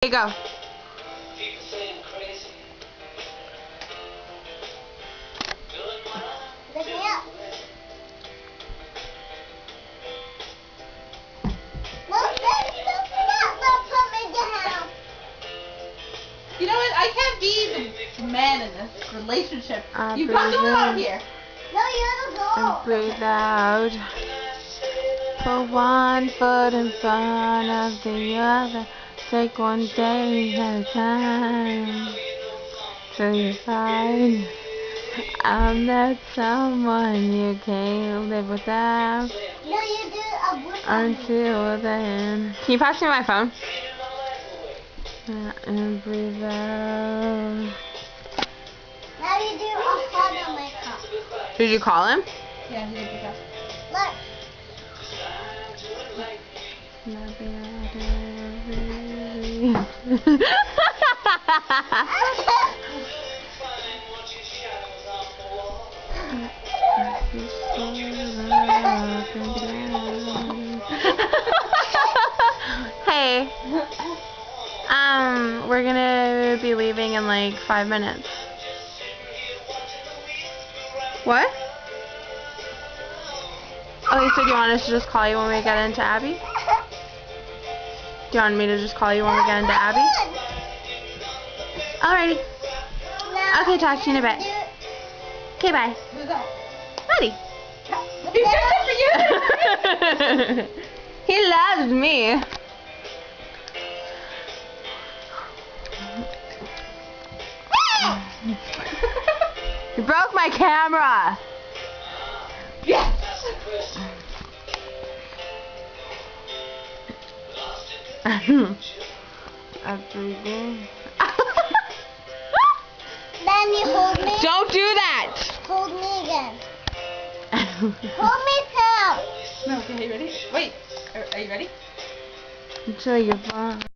Here you go. You know what? I can't be the man in this relationship. You've got to go out of here. No, you're the girl. And breathe out. Put one foot in front of the other. Take one day at a time. Till you find I'm that someone you can't live without. No, you do Until then. Can you pass me my phone? And breathe out. Now you do a heart on my cup. Did you call him? Yeah, he did pick up. Look. Hey. We're gonna be leaving in like 5 minutes. What? Okay, so do you want us to just call you when we get into Abby? Do you want me to just call you when we get into Abby? Alrighty. Okay, talk to you in a bit. Okay, bye. Who's that? Buddy. He picked up for you. He loves me. You broke my camera. Yes. Everything. Then you hold me. Don't do that. Hold me again. Hold me, Pam. No, okay, you ready? Wait. Are you ready? Until you're fine.